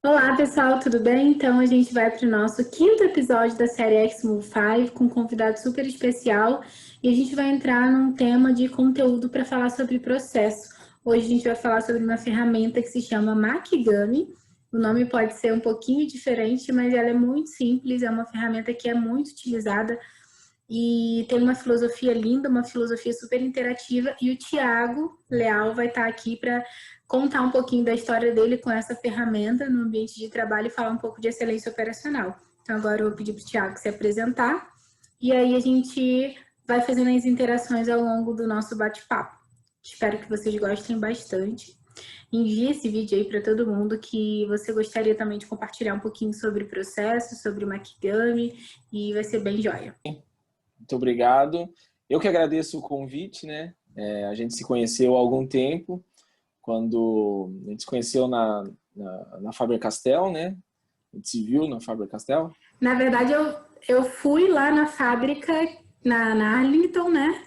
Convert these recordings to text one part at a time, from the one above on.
Olá, pessoal, tudo bem? Então, a gente vai para o nosso quinto episódio da série X-Move 5 com um convidado super especial e a gente vai entrar num tema de conteúdo para falar sobre processo. Hoje a gente vai falar sobre uma ferramenta que se chama Makigami. O nome pode ser um pouquinho diferente, mas ela é muito simples, é uma ferramenta que é muito utilizada e tem uma filosofia linda, uma filosofia super interativa. E o Thiago Leal vai estar aqui para contar um pouquinho da história dele com essa ferramenta no ambiente de trabalho e falar um pouco de excelência operacional. Então agora eu vou pedir para o Thiago se apresentar e aí a gente vai fazendo as interações ao longo do nosso bate-papo. Espero que vocês gostem bastante. Envie esse vídeo aí para todo mundo que você gostaria também de compartilhar um pouquinho sobre o processo, sobre o Makigami, e vai ser bem joia. Muito obrigado. Eu que agradeço o convite, né? A gente se conheceu há algum tempo, quando a gente se conheceu na Faber-Castell, né? A gente se viu na Faber-Castell. Na verdade, eu fui lá na fábrica, na Arlington, né?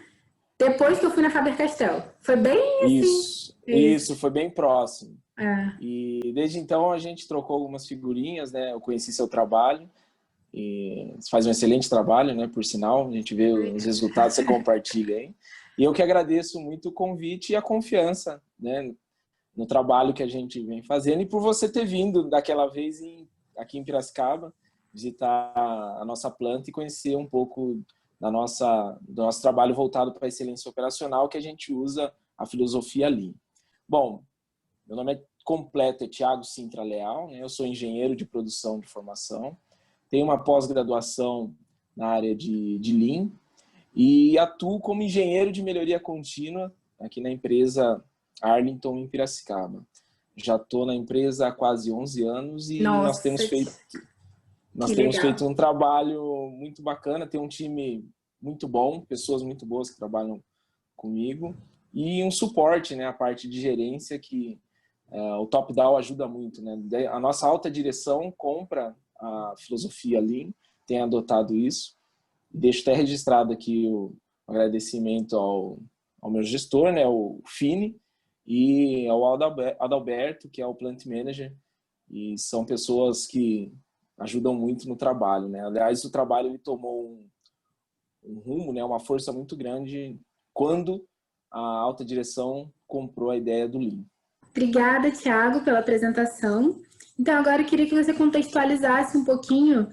Depois que eu fui na Faber-Castell. Foi bem assim. Isso, foi bem próximo. É. E desde então a gente trocou algumas figurinhas, né? Eu conheci seu trabalho. E você faz um excelente trabalho, né? Por sinal, a gente vê os resultados que você compartilha aí. E eu que agradeço muito o convite e a confiança, né? No trabalho que a gente vem fazendo e por você ter vindo daquela vez aqui em Piracicaba visitar a nossa planta e conhecer um pouco do nosso trabalho voltado para a excelência operacional, que a gente usa a filosofia Lean. Bom, meu nome completo é Thiago Sintra Leal, né? Eu sou engenheiro de produção de formação, tenho uma pós-graduação na área de Lean e atuo como engenheiro de melhoria contínua aqui na empresa Arlington, em Piracicaba. Já estou na empresa há quase 11 anos e Nossa, nós temos feito um trabalho muito bacana, tem um time muito bom, pessoas muito boas que trabalham comigo e um suporte, né, a parte de gerência que o top-down ajuda muito, né? A nossa alta direção compra a filosofia Lean, tem adotado isso. Deixo até registrado aqui o agradecimento ao meu gestor, né, o Fini, e ao Adalberto, que é o Plant Manager, e são pessoas que ajudam muito no trabalho, né? Aliás, o trabalho ele tomou um rumo, né, uma força muito grande quando a alta direção comprou a ideia do Lean. Obrigada, Thiago, pela apresentação. Então, agora eu queria que você contextualizasse um pouquinho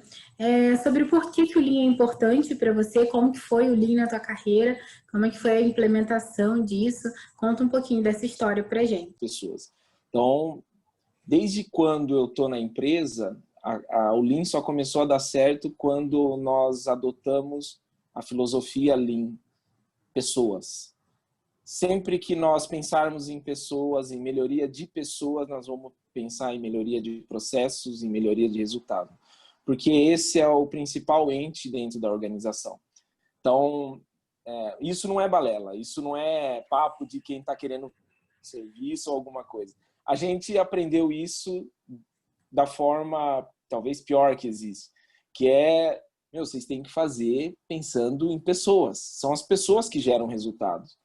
sobre o porquê que o Lean é importante para você, como que foi o Lean na tua carreira, como é que foi a implementação disso. Conta um pouquinho dessa história para a gente. Pessoas. Então, desde quando eu estou na empresa, o Lean só começou a dar certo quando nós adotamos a filosofia Lean, pessoas. Sempre que nós pensarmos em pessoas, em melhoria de pessoas, nós vamos pensar em melhoria de processos, em melhoria de resultado. Porque esse é o principal ente dentro da organização. Então, isso não é balela, isso não é papo de quem está querendo serviço ou alguma coisa. A gente aprendeu isso da forma talvez pior que existe, que é, vocês têm que fazer pensando em pessoas. São as pessoas que geram resultados.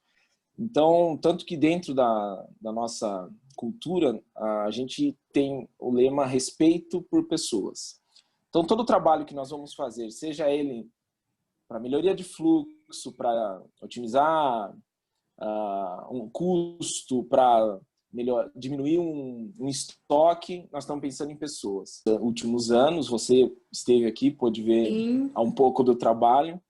Então, tanto que dentro da nossa cultura, a gente tem o lema respeito por pessoas. Então, todo o trabalho que nós vamos fazer, seja ele para melhoria de fluxo, para otimizar um custo, para diminuir um estoque, nós estamos pensando em pessoas. Nos últimos anos, você esteve aqui, pôde ver um pouco do trabalho,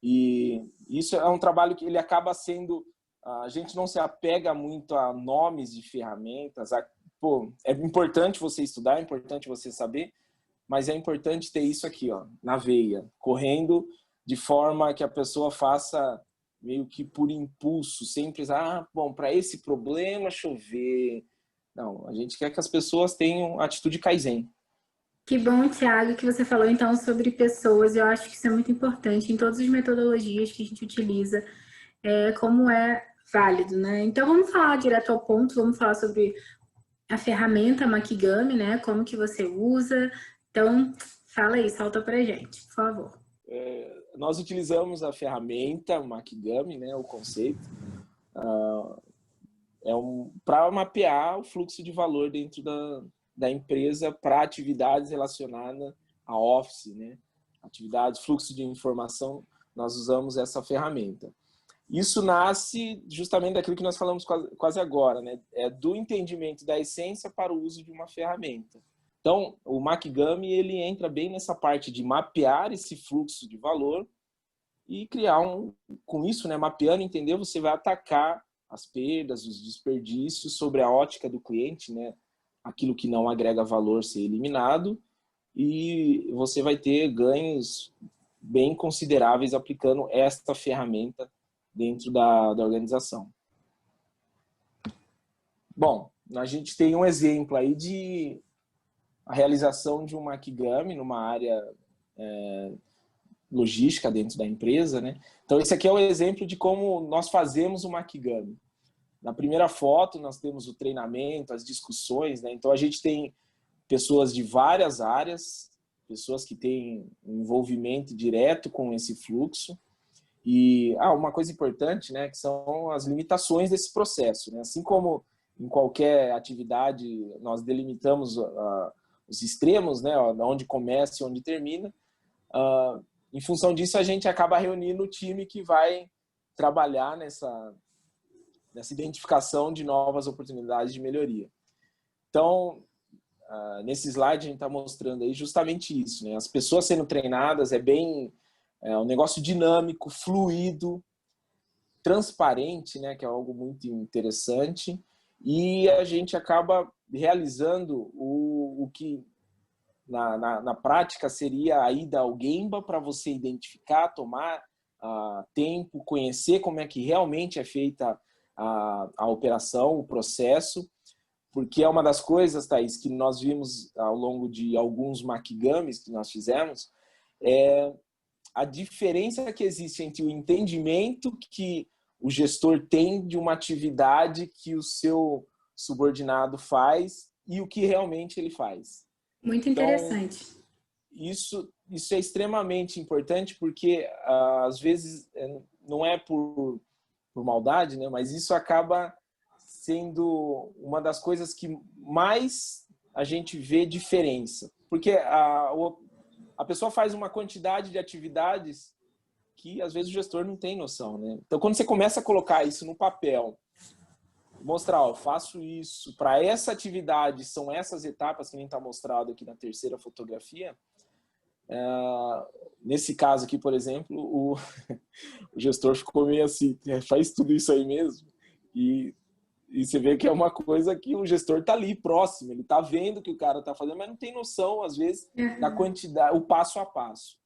e isso é um trabalho que ele acaba sendo... A gente não se apega muito a nomes de ferramentas. É importante você estudar, é importante você saber, mas é importante ter isso aqui, ó, na veia, correndo de forma que a pessoa faça meio que por impulso, sempre, bom, para esse problema, deixa eu ver. Não, a gente quer que as pessoas tenham atitude Kaizen. Que bom, Thiago, que você falou então sobre pessoas. Eu acho que isso é muito importante em todas as metodologias que a gente utiliza, como é válido, né? Então vamos falar direto ao ponto, vamos falar sobre a ferramenta Makigami, né? Como que você usa. Então, fala aí, salta pra gente, por favor. Nós utilizamos a ferramenta Makigami, né? O conceito. Para mapear o fluxo de valor dentro da empresa para atividades relacionadas a Office, né? Atividades, fluxo de informação, nós usamos essa ferramenta. Isso nasce justamente daquilo que nós falamos quase agora, né? É do entendimento da essência para o uso de uma ferramenta. Então, o Makigami, ele entra bem nessa parte de mapear esse fluxo de valor e criar com isso, né, mapeando, entender, você vai atacar as perdas, os desperdícios sobre a ótica do cliente, né? Aquilo que não agrega valor ser eliminado, e você vai ter ganhos bem consideráveis aplicando esta ferramenta dentro da organização. Bom, a gente tem um exemplo aí de a realização de um Makigami numa área logística dentro da empresa, né? Então, esse aqui é o exemplo de como nós fazemos o Makigami. Na primeira foto, nós temos o treinamento, as discussões, né? Então, a gente tem pessoas de várias áreas, pessoas que têm um envolvimento direto com esse fluxo. E uma coisa importante, né, que são as limitações desse processo, né? Assim como em qualquer atividade nós delimitamos os extremos, né, onde começa e onde termina, em função disso a gente acaba reunindo o time que vai trabalhar nessa identificação de novas oportunidades de melhoria. Então, nesse slide a gente está mostrando aí justamente isso, né? As pessoas sendo treinadas é um negócio dinâmico, fluido, transparente, né? Que é algo muito interessante, e a gente acaba realizando o que na prática seria a ida ao Gemba para você identificar, tomar tempo, conhecer como é que realmente é feita a operação, o processo, porque é uma das coisas, Thaís, que nós vimos ao longo de alguns Makigamis que nós fizemos, a diferença que existe entre o entendimento que o gestor tem de uma atividade que o seu subordinado faz e o que realmente ele faz. Muito interessante. Então, isso é extremamente importante porque, às vezes, não é por maldade, né? Mas isso acaba sendo uma das coisas que mais a gente vê diferença. Porque a pessoa faz uma quantidade de atividades que, às vezes, o gestor não tem noção, né? Então, quando você começa a colocar isso no papel, mostrar, eu faço isso, para essa atividade, são essas etapas que nem está mostrado aqui na terceira fotografia. Nesse caso aqui, por exemplo, o gestor ficou meio assim, faz tudo isso aí mesmo? E você vê que é uma coisa que o gestor está ali, próximo, ele está vendo o que o cara está fazendo, mas não tem noção, às vezes, da quantidade, o passo a passo.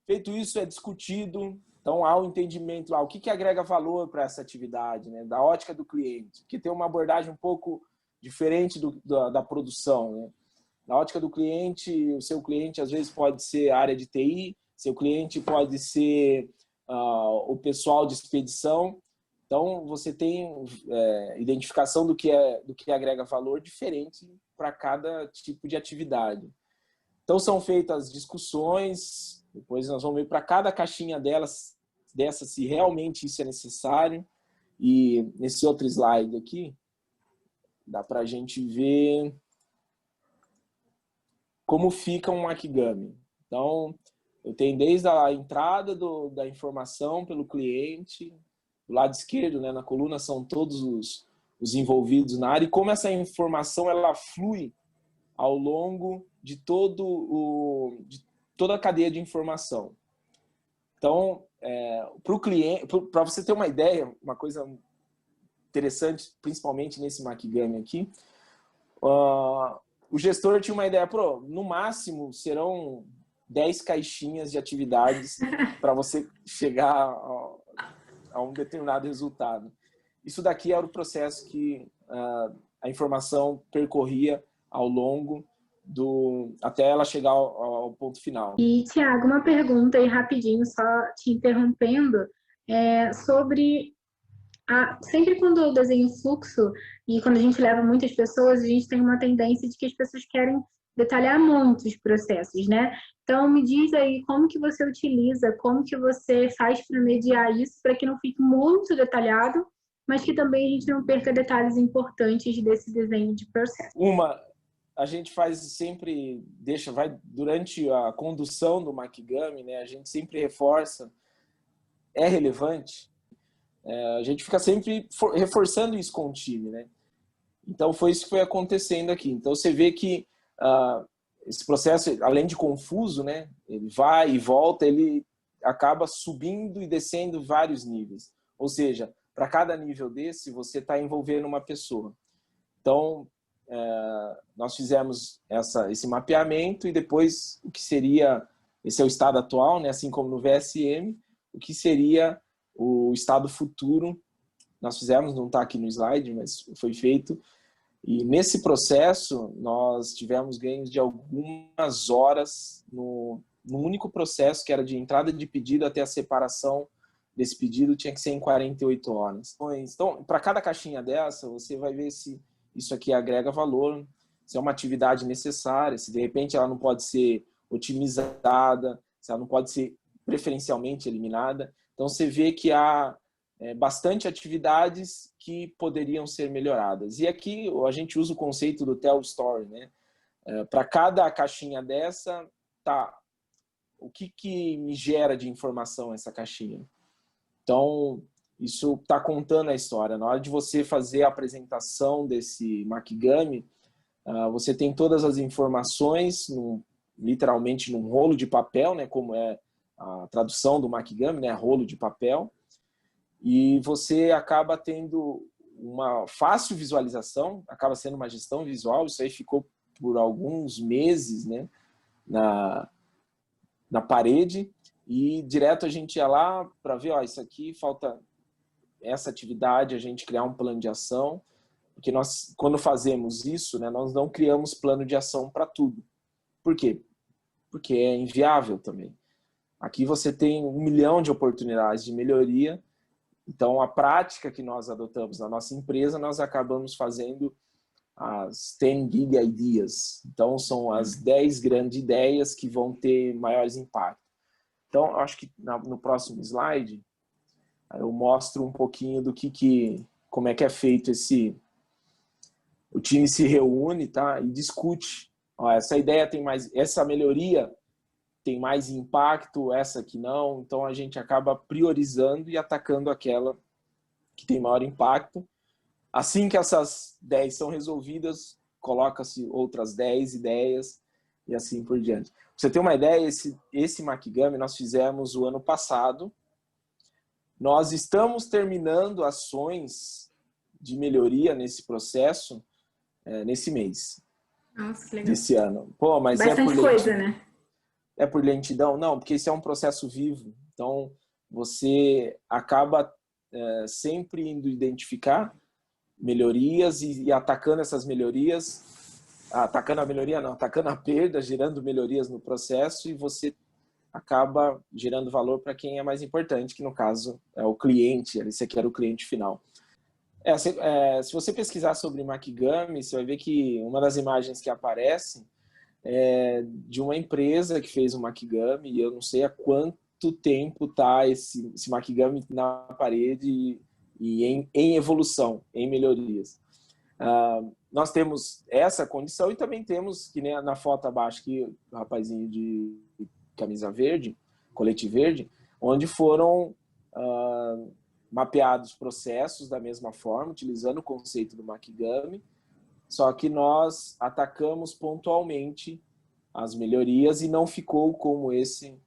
Feito isso, é discutido, então há o entendimento, o que agrega valor para essa atividade, né? Da ótica do cliente, que tem uma abordagem um pouco diferente da produção, né? Na ótica do cliente, o seu cliente às vezes pode ser a área de TI, seu cliente pode ser o pessoal de expedição. Então, você tem identificação do que agrega valor diferente para cada tipo de atividade. Então, são feitas discussões, depois nós vamos ver para cada caixinha dessa se realmente isso é necessário. E nesse outro slide aqui, dá para a gente ver como fica um Makigami. Então, eu tenho desde a entrada da informação pelo cliente, do lado esquerdo, né, na coluna, são todos os envolvidos na área, e como essa informação ela flui ao longo de toda a cadeia de informação. Então, para o cliente, para você ter uma ideia, uma coisa interessante, principalmente nesse Makigami aqui, o gestor tinha uma ideia, no máximo serão 10 caixinhas de atividades para você chegar a um determinado resultado. Isso daqui era o processo que a informação percorria ao longo até ela chegar ao ponto final. E, Tiago, uma pergunta aí rapidinho, só te interrompendo, sobre sempre quando eu desenho fluxo e quando a gente leva muitas pessoas, a gente tem uma tendência de que as pessoas querem detalhar muito os processos, né? Então, me diz aí como que você utiliza, como que você faz para mediar isso, para que não fique muito detalhado, mas que também a gente não perca detalhes importantes desse desenho de processo. a gente faz sempre, durante a condução do Makigami, né, a gente sempre reforça, é relevante, a gente fica sempre reforçando isso com o time, né? Então foi isso que foi acontecendo aqui. Então você vê que esse processo, além de confuso, né, ele vai e volta, ele acaba subindo e descendo vários níveis. Ou seja, para cada nível desse, você está envolvendo uma pessoa. Então, nós fizemos esse mapeamento e depois o que seria, esse é o estado atual, né, assim como no VSM, o que seria o estado futuro, nós fizemos, não está aqui no slide, mas foi feito. E nesse processo, nós tivemos ganhos de algumas horas no único processo, que era de entrada de pedido até a separação desse pedido, tinha que ser em 48 horas. Então, para cada caixinha dessa, você vai ver se isso aqui agrega valor, se é uma atividade necessária, se de repente ela não pode ser otimizada, se ela não pode ser preferencialmente eliminada. Então, você vê que há bastante atividades que poderiam ser melhoradas. E aqui a gente usa o conceito do tell story, né? Para cada caixinha dessa, tá, o que me gera de informação essa caixinha? Então, isso está contando a história. Na hora de você fazer a apresentação desse Makigami, você tem todas as informações, literalmente num rolo de papel, né? Como é a tradução do Makigami, né? Rolo de papel. E você acaba tendo uma fácil visualização, acaba sendo uma gestão visual. Isso aí ficou por alguns meses, né, na parede, e direto a gente ia lá para ver, isso aqui falta essa atividade, a gente criar um plano de ação, porque nós, quando fazemos isso, né, nós não criamos plano de ação para tudo. Por quê? Porque é inviável também. Aqui você tem 1 milhão de oportunidades de melhoria. Então, a prática que nós adotamos na nossa empresa, nós acabamos fazendo as 10 Big Ideas. Então, são as 10 grandes ideias que vão ter maiores impactos. Então, eu acho que no próximo slide, eu mostro um pouquinho do como é que é feito o time se reúne, tá? E discute. Essa ideia tem mais, essa melhoria tem mais impacto, essa que não. Então, a gente acaba priorizando e atacando aquela que tem maior impacto. Assim que essas 10 são resolvidas, coloca-se outras 10 ideias e assim por diante. Pra você ter uma ideia, esse Makigami nós fizemos o ano passado. Nós estamos terminando ações de melhoria nesse processo nesse mês. Nossa, que legal. Desse ano. Pô, mas bastante coisa, né? É por lentidão? Não, porque isso é um processo vivo. Então, você acaba sempre indo identificar melhorias e atacando essas melhorias, atacando a melhoria não, atacando a perda, gerando melhorias no processo, e você acaba gerando valor para quem é mais importante, que no caso é o cliente, esse aqui era o cliente final. Se você pesquisar sobre Makigami, você vai ver que uma das imagens que aparece de uma empresa que fez o Makigami, e eu não sei há quanto tempo está esse Makigami na parede e em evolução, em melhorias. Nós temos essa condição e também temos, que nem na foto abaixo aqui, o rapazinho de camisa verde, colete verde, onde foram mapeados processos da mesma forma, utilizando o conceito do Makigami, só que nós atacamos pontualmente as melhorias e não ficou como esse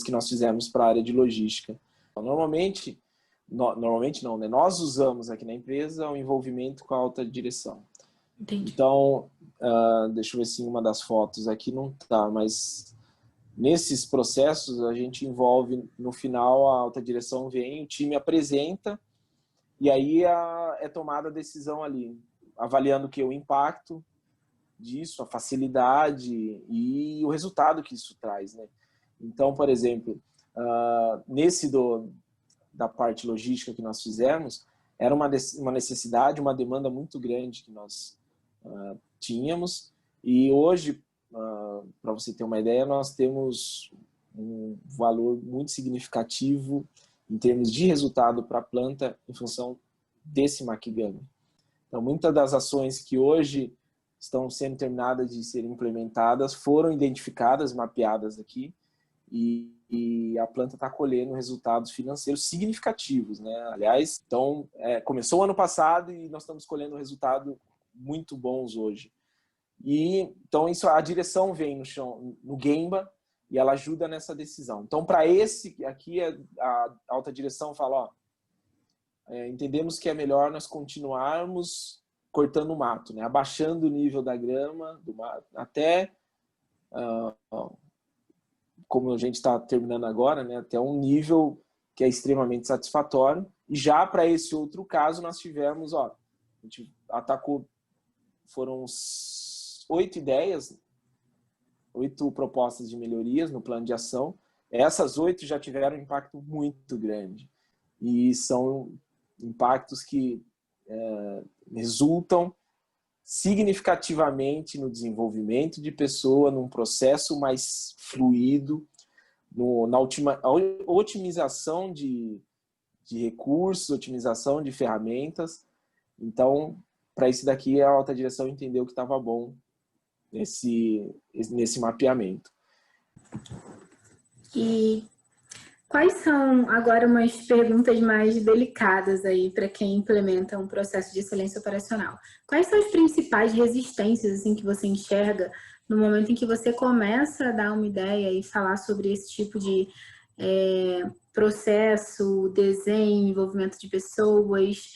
que nós fizemos para a área de logística. Normalmente não, né? Nós usamos aqui na empresa o envolvimento com a alta direção. Entendi. Então, deixa eu ver se uma das fotos aqui não está, mas nesses processos a gente envolve, no final a alta direção vem, o time apresenta, e aí é tomada a decisão ali, avaliando o impacto disso, a facilidade e o resultado que isso traz, né? Então, por exemplo, nesse da parte logística que nós fizemos, era uma necessidade, uma demanda muito grande que nós tínhamos, e hoje, para você ter uma ideia, nós temos um valor muito significativo em termos de resultado para a planta em função desse Makigami. Então, muitas das ações que hoje estão sendo terminadas de serem implementadas, foram identificadas, mapeadas aqui, e a planta está colhendo resultados financeiros significativos, né? Aliás, então, começou o ano passado e nós estamos colhendo resultados muito bons hoje. E então isso, a direção vem no Gemba e ela ajuda nessa decisão. Então, para esse aqui, a alta direção fala, entendemos que é melhor nós continuarmos cortando o mato, né? Abaixando o nível da grama do mato, até como a gente está terminando agora, né? Até um nível que é extremamente satisfatório. E já para esse outro caso nós tivemos, a gente atacou, foram 8 ideias, 8 propostas de melhorias no plano de ação. Essas 8 já tiveram um impacto muito grande. E são impactos que resultam significativamente no desenvolvimento de pessoa, num processo mais fluido, na otimização de recursos, otimização de ferramentas. Então, para isso daqui, a alta direção entendeu que estava bom nesse mapeamento. E quais são, agora, umas perguntas mais delicadas aí para quem implementa um processo de excelência operacional? Quais são as principais resistências assim, que você enxerga no momento em que você começa a dar uma ideia e falar sobre esse tipo de processo, desenho, envolvimento de pessoas?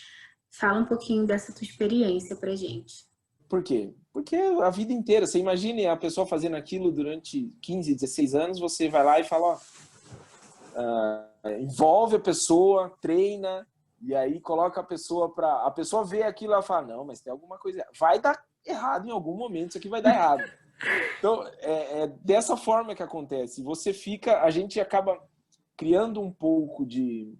Fala um pouquinho dessa tua experiência para a gente. Por quê? Porque a vida inteira, você imagine a pessoa fazendo aquilo durante 15, 16 anos, você vai lá e fala, envolve a pessoa, treina, e aí coloca a pessoa para... A pessoa vê aquilo e ela fala, não, mas tem alguma coisa... Vai dar errado em algum momento, isso aqui vai dar errado. Então, é dessa forma que acontece. A gente acaba criando um pouco de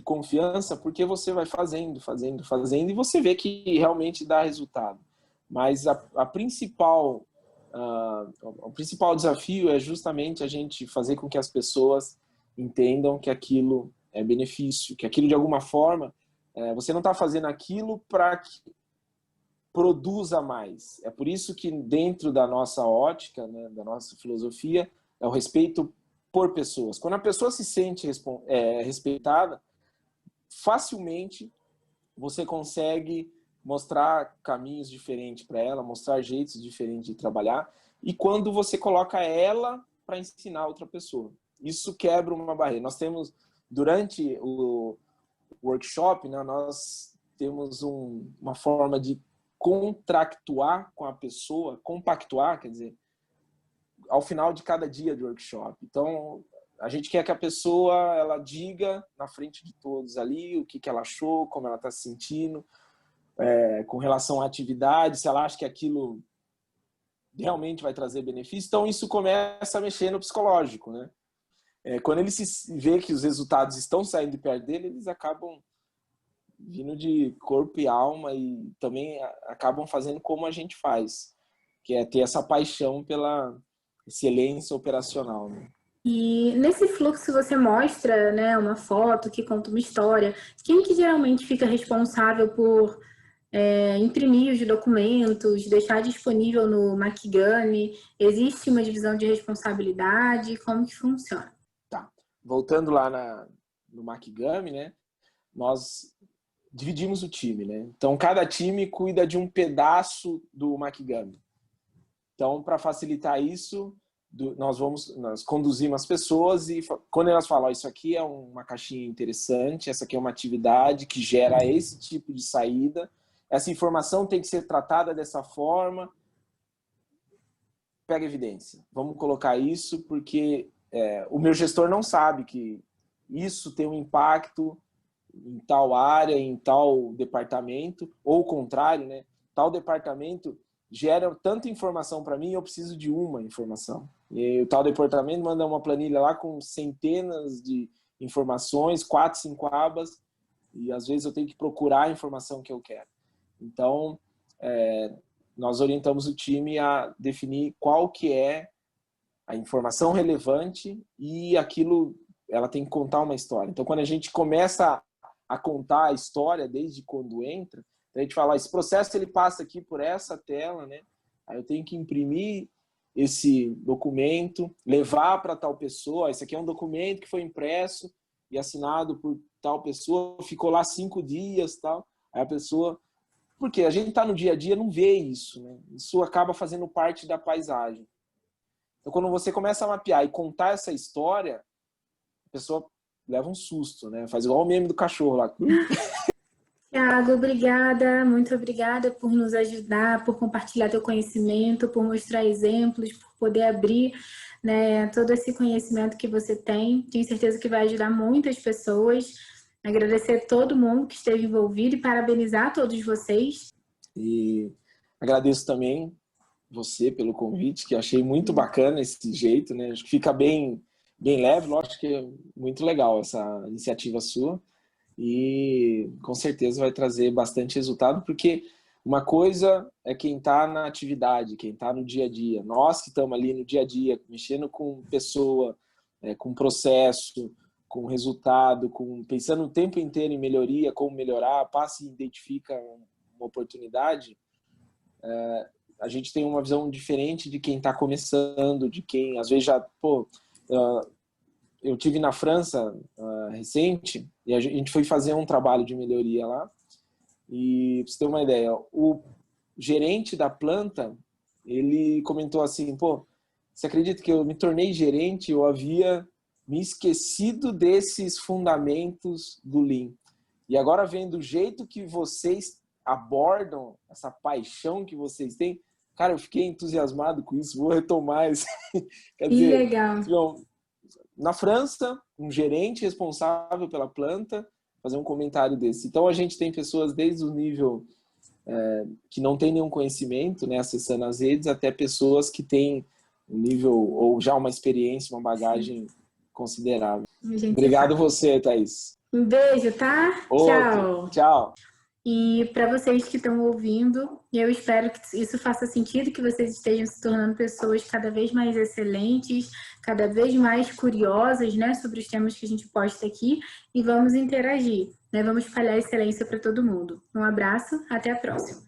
confiança, porque você vai fazendo, e você vê que realmente dá resultado. Mas o principal desafio é justamente a gente fazer com que as pessoas entendam que aquilo é benefício, que aquilo de alguma forma, você não está fazendo aquilo para que produza mais. É por isso que dentro da nossa ótica, né, da nossa filosofia, é o respeito por pessoas. Quando a pessoa se sente respeitada, facilmente você consegue mostrar caminhos diferentes para ela, mostrar jeitos diferentes de trabalhar, e quando você coloca ela para ensinar outra pessoa. Isso quebra uma barreira. Nós temos, durante o workshop, né, nós temos uma forma de contractuar com a pessoa, compactuar, quer dizer, ao final de cada dia de workshop. Então, a gente quer que a pessoa ela diga na frente de todos ali o que ela achou, como ela está se sentindo, com relação à atividade, se ela acha que aquilo realmente vai trazer benefício. Então, isso começa a mexer no psicológico, né? Quando ele vê que os resultados estão saindo de perto dele, eles acabam vindo de corpo e alma e também acabam fazendo como a gente faz, que é ter essa paixão pela excelência operacional, né? E nesse fluxo você mostra, né, uma foto que conta uma história. Quem que geralmente fica responsável por imprimir os documentos, deixar disponível no Makigami? Existe uma divisão de responsabilidade? Como que funciona? Tá. Voltando lá no Makigami, né, nós dividimos o time, né? Então, cada time cuida de um pedaço do Makigami. Então, para facilitar isso, nós conduzimos as pessoas e quando elas falam, isso aqui é uma caixinha interessante, essa aqui é uma atividade que gera esse tipo de saída, essa informação tem que ser tratada dessa forma, pega evidência. Vamos colocar isso porque o meu gestor não sabe que isso tem um impacto em tal área, em tal departamento, ou o contrário, né? Tal departamento gera tanta informação para mim, eu preciso de uma informação. E o tal departamento manda uma planilha lá com centenas de informações, 4, 5 abas, e às vezes eu tenho que procurar a informação que eu quero. Então, nós orientamos o time a definir qual que é a informação relevante e aquilo, ela tem que contar uma história. Então, quando a gente começa a contar a história desde quando entra, Então a gente fala, esse processo ele passa aqui por essa tela, né? Aí eu tenho que imprimir esse documento, levar para tal pessoa. Esse aqui é um documento que foi impresso e assinado por tal pessoa, ficou lá 5 dias, tal. Aí a pessoa... Porque a gente está no dia a dia, não vê isso, né? Isso acaba fazendo parte da paisagem. Então, quando você começa a mapear e contar essa história, a pessoa leva um susto, né? Faz igual o meme do cachorro lá. Thiago, obrigada, muito obrigada por nos ajudar, por compartilhar teu conhecimento, por mostrar exemplos, por poder abrir, né, todo esse conhecimento que você tem. Tenho certeza que vai ajudar muitas pessoas. Agradecer a todo mundo que esteve envolvido e parabenizar todos vocês. E agradeço também você pelo convite, que achei muito bacana esse jeito, né? Acho que fica bem leve, lógico que é muito legal essa iniciativa sua. E com certeza vai trazer bastante resultado, porque uma coisa é quem está na atividade, quem está no dia a dia. Nós que estamos ali no dia a dia, mexendo com pessoa, com processo, com resultado, pensando o tempo inteiro em melhoria, como melhorar, passa e identifica uma oportunidade, a gente tem uma visão diferente de quem está começando, de quem às vezes já... eu tive na França recente e a gente foi fazer um trabalho de melhoria lá. E pra você ter uma ideia, o gerente da planta, ele comentou assim, pô, você acredita que eu me tornei gerente, eu havia me esquecido desses fundamentos do Lean. E agora vendo o jeito que vocês abordam, essa paixão que vocês têm, cara, eu fiquei entusiasmado com isso, vou retomar isso. Quer dizer, legal. Na França, um gerente responsável pela planta fazer um comentário desse. Então a gente tem pessoas desde o nível que não tem nenhum conhecimento, né, acessando as redes, até pessoas que têm um nível ou já uma experiência, uma bagagem considerável. Obrigado você, Thaís. Um beijo, tá? Outro. Tchau. E para vocês que estão ouvindo, eu espero que isso faça sentido, que vocês estejam se tornando pessoas cada vez mais excelentes, cada vez mais curiosas, né, sobre os temas que a gente posta aqui, e vamos interagir, né? Vamos espalhar excelência para todo mundo. Um abraço, até a próxima.